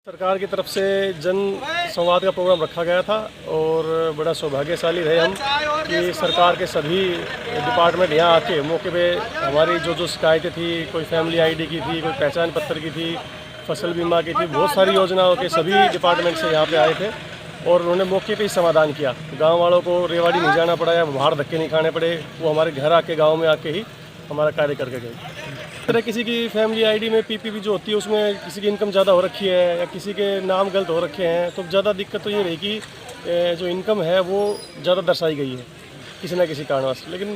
सरकार की तरफ से जन संवाद का प्रोग्राम रखा गया था और बड़ा सौभाग्यशाली रहे हम कि सरकार के सभी डिपार्टमेंट यहाँ आके मौके पे हमारी जो शिकायतें थी, कोई फैमिली आईडी की थी, कोई पहचान पत्र की थी, फसल बीमा की थी, बहुत सारी योजनाओं के सभी डिपार्टमेंट से यहाँ पे आए थे और उन्होंने मौके पे ही समाधान किया। गाँव वालों को रेवाड़ी नहीं जाना पड़ा या बाहर धक्के नहीं खाने पड़े, वो हमारे घर आके गाँव में आके ही हमारा कार्य करके गए। तरह किसी की फैमिली आईडी में पीपीपी जो होती है उसमें किसी की इनकम ज़्यादा हो रखी है या किसी के नाम गलत हो रखे हैं, तो ज़्यादा दिक्कत तो ये रही कि जो इनकम है वो ज़्यादा दर्शाई गई है किसी न किसी कारणवश। लेकिन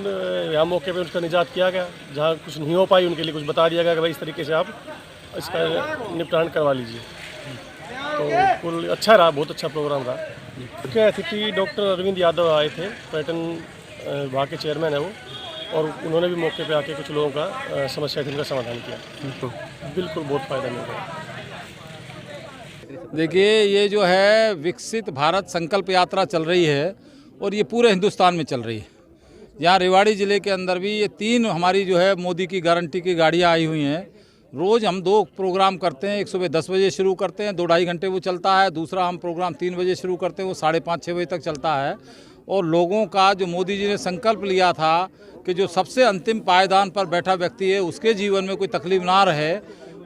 यहाँ मौके पे उसका निजात किया गया, जहाँ कुछ नहीं हो पाई उनके लिए कुछ बता दिया गया कि भाई इस तरीके से आप इसका निपटान करवा लीजिए। तो कुल अच्छा रहा, बहुत अच्छा प्रोग्राम रहा। मुख्य अतिथि डॉक्टर अरविंद यादव आए थे, पर्यटन विभाग के चेयरमैन है वो, और उन्होंने भी मौके पे आके कुछ लोगों का समस्या थी उनका समाधान किया। बिल्कुल बहुत फ़ायदा मिल रहा है। देखिए, ये जो है विकसित भारत संकल्प यात्रा चल रही है और ये पूरे हिंदुस्तान में चल रही है। यहाँ रेवाड़ी ज़िले के अंदर भी ये 3 हमारी जो है मोदी की गारंटी की गाड़ियाँ आई हुई हैं। रोज़ हम 2 प्रोग्राम करते हैं, एक सुबह 10 बजे शुरू करते हैं, 2-2.5 घंटे वो चलता है। दूसरा हम प्रोग्राम 3 बजे शुरू करते हैं, वो 5:30-6 बजे तक चलता है। और लोगों का जो मोदी जी ने संकल्प लिया था कि जो सबसे अंतिम पायदान पर बैठा व्यक्ति है उसके जीवन में कोई तकलीफ ना रहे,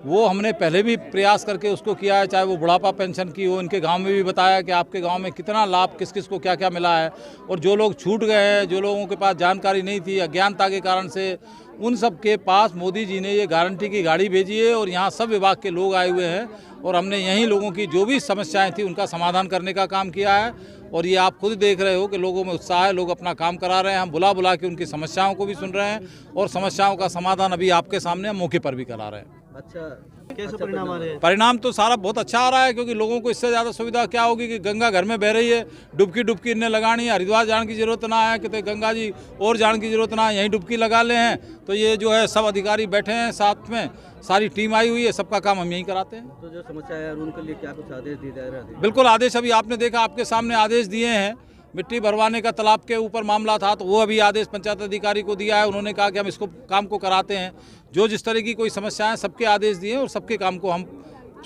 वो हमने पहले भी प्रयास करके उसको किया है। चाहे वो बुढ़ापा पेंशन की हो, इनके गांव में भी बताया कि आपके गांव में कितना लाभ किस किस को क्या क्या मिला है। और जो लोग छूट गए हैं, जो लोगों के पास जानकारी नहीं थी, अज्ञानता के कारण से, उन सब के पास मोदी जी ने ये गारंटी की गाड़ी भेजी है और यहाँ सब विभाग के लोग आए हुए हैं और हमने यहीं लोगों की जो भी समस्याएं थी उनका समाधान करने का काम किया है। और ये आप खुद देख रहे हो कि लोगों में उत्साह है, लोग अपना काम करा रहे हैं। हम बुला बुला के उनकी समस्याओं को भी सुन रहे हैं और समस्याओं का समाधान अभी आपके सामने मौके पर भी करा रहे हैं। अच्छा, कैसे परिणाम आ रहे हैं? परिणाम तो सारा बहुत अच्छा आ रहा है, क्योंकि लोगों को इससे ज़्यादा सुविधा क्या होगी कि गंगा घर में बह रही है, डुबकी इन्हें लगानी है, हरिद्वार जाने की जरूरत ना है, कि गंगा जी और जाने की जरूरत ना है, यहीं डुबकी लगा ले हैं। तो ये जो है सब अधिकारी बैठे हैं साथ में, सारी टीम आई हुई है, सबका काम हम यहीं कराते हैं। तो जो समस्या है उनके लिए क्या कुछ आदेश दिए जा रहे हैं? बिल्कुल आदेश अभी आपने देखा, आपके सामने आदेश दिए हैं। मिट्टी भरवाने का तालाब के ऊपर मामला था, तो वो अभी आदेश पंचायत अधिकारी को दिया है। उन्होंने कहा कि हम इसको काम को कराते हैं। जो जिस तरह की कोई समस्या है सबके आदेश दिए और सबके काम को हम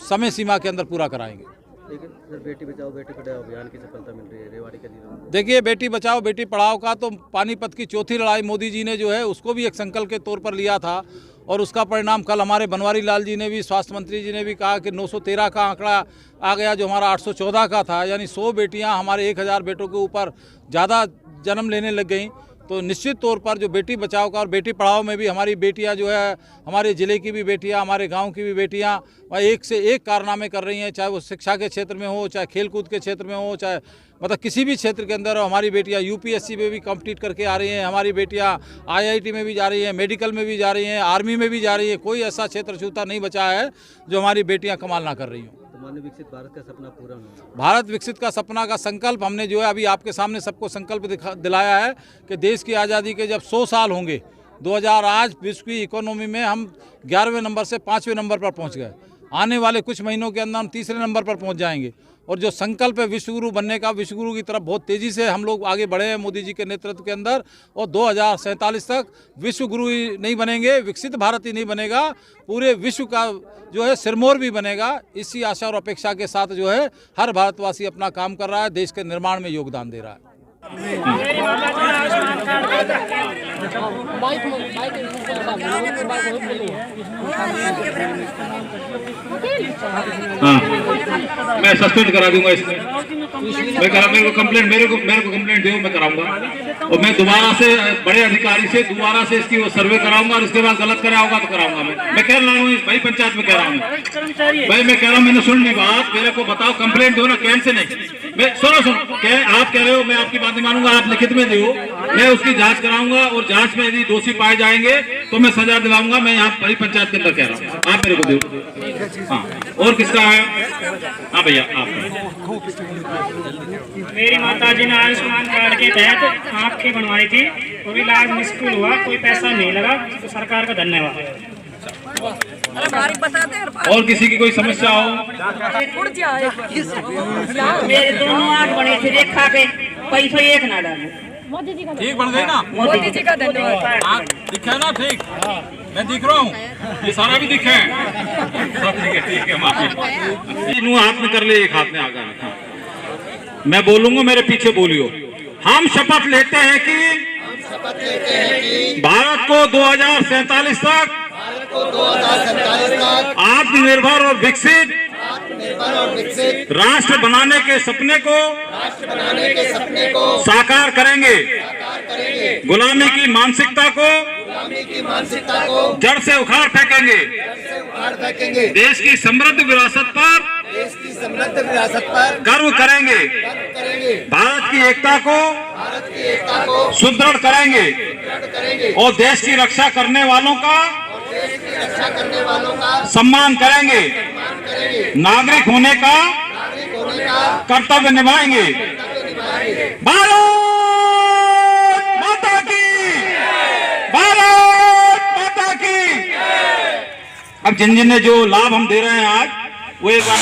समय सीमा के अंदर पूरा कराएंगे। लेकिन सर, बेटी बचाओ बेटी पढ़ाओ अभियान की सफलता मिल रही है रेवाड़ी के जिले में। देखिए, बेटी बचाओ बेटी पढ़ाओ का तो पानीपत की चौथी लड़ाई मोदी जी ने जो है उसको भी एक संकल्प के तौर पर लिया था और उसका परिणाम कल हमारे बनवारी लाल जी ने भी, स्वास्थ्य मंत्री जी ने भी कहा कि 913 का आंकड़ा आ गया, जो हमारा 814 का था। यानी 100 बेटियां हमारे 1000 बेटों के ऊपर ज़्यादा जन्म लेने लग गई। तो निश्चित तौर पर जो बेटी बचाओ का और बेटी पढ़ाओ में भी हमारी बेटियां जो है, हमारे ज़िले की भी बेटियां, हमारे गांव की भी बेटियां वह एक से एक कारनामे कर रही हैं। चाहे वो शिक्षा के क्षेत्र में हो, चाहे खेलकूद के क्षेत्र में हो, चाहे मतलब किसी भी क्षेत्र के अंदर हो। हमारी बेटियां यूपीएससी में भी कॉम्पीट करके आ रही हैं, हमारी बेटियां आईआईटी में भी जा रही हैं, मेडिकल में भी जा रही हैं, आर्मी में भी जा रही हैं। कोई ऐसा क्षेत्र छूता नहीं बचा है जो हमारी बेटियाँ कमाल ना कर रही हों। विकसित भारत का सपना पूरा होना। भारत विकसित का सपना का संकल्प हमने जो है अभी आपके सामने सबको संकल्प दिलाया है कि देश की आज़ादी के जब 100 साल होंगे, 2000 आज विश्व की इकोनॉमी में हम 11वें नंबर से 5वें नंबर पर पहुंच गए। आने वाले कुछ महीनों के अंदर हम 3रे नंबर पर पहुंच जाएंगे। और जो संकल्प है विश्वगुरु बनने का, विश्वगुरु की तरफ बहुत तेज़ी से हम लोग आगे बढ़े हैं मोदी जी के नेतृत्व के अंदर। और 2047 तक विश्वगुरु ही नहीं बनेंगे, विकसित भारत ही नहीं बनेगा, पूरे विश्व का जो है सिरमौर भी बनेगा। इसी आशा और अपेक्षा के साथ जो है हर भारतवासी अपना काम कर रहा है, देश के निर्माण में योगदान दे रहा है। मैं सस्पेंड करा दूंगा इसमें। मैं करा, मेरे को कंप्लेंट दो, मैं कराऊंगा। और मैं दोबारा से बड़े अधिकारी से दोबारा से इसकी वो सर्वे कराऊंगा और इसके बाद गलत कराया होगा तो कराऊंगा। मैं कह रहा हूँ भाई, पंचायत में कह रहा हूँ भाई, मैं कह रहा हूँ, मैंने सुन ली बात, मेरे को बताओ, कंप्लेंट दो ना, कैसे नहीं। मैं सुनो आप कह रहे हो, मैं आपकी बात नहीं मानूंगा, आप लिखित में दो, मैं उसकी जांच कराऊंगा और जांच में यदि दोषी पाए जाएंगे तो मैं सजा दिलाऊंगा। मैं यहाँ बड़ी पंचायत के अंदर कह रहा हूँ, आप मेरे को दो। हाँ, और किसका है? हाँ भैया, आप। मेरी माताजी ने आयुष्मान कार्ड के तहत आँखें बनवाई थी, वो भी इलाज मुश्किल हुआ, कोई पैसा नहीं लगा, तो सरकार का धन्यवाद। और किसी की कोई समस्या हो? मेरे दोनों आँख बने थे, रेखा पे पैसा एक ना डाले। ठीक बन गई ना, मोदी जी का धन्यवाद। दिखा ना, ठीक। मैं दिख रहा हूँ, ये सारा भी दिखे सब ठीक है माफी। नू हाथ में कर ले, एक हाथ में आगा रखा। मैं बोलूंगा, मेरे पीछे बोलियो। हम शपथ लेते हैं कि भारत को 2047 तक आत्मनिर्भर और विकसित राष्ट्र बनाने के सपने को साकार करेंगे। गुलामी की मानसिकता को जड़ से उखाड़ फेंकेंगे। देश की समृद्ध विरासत पर गर्व करेंगे। भारत की एकता को सुदृढ़ करेंगे और देश की रक्षा करने वालों का सम्मान करेंगे। नागरिक होने का कर्तव्य निभाएंगे। भारत माता की, भारत माता की। अब जिन जिन ने जो लाभ हम दे रहे हैं आज, वो एक बार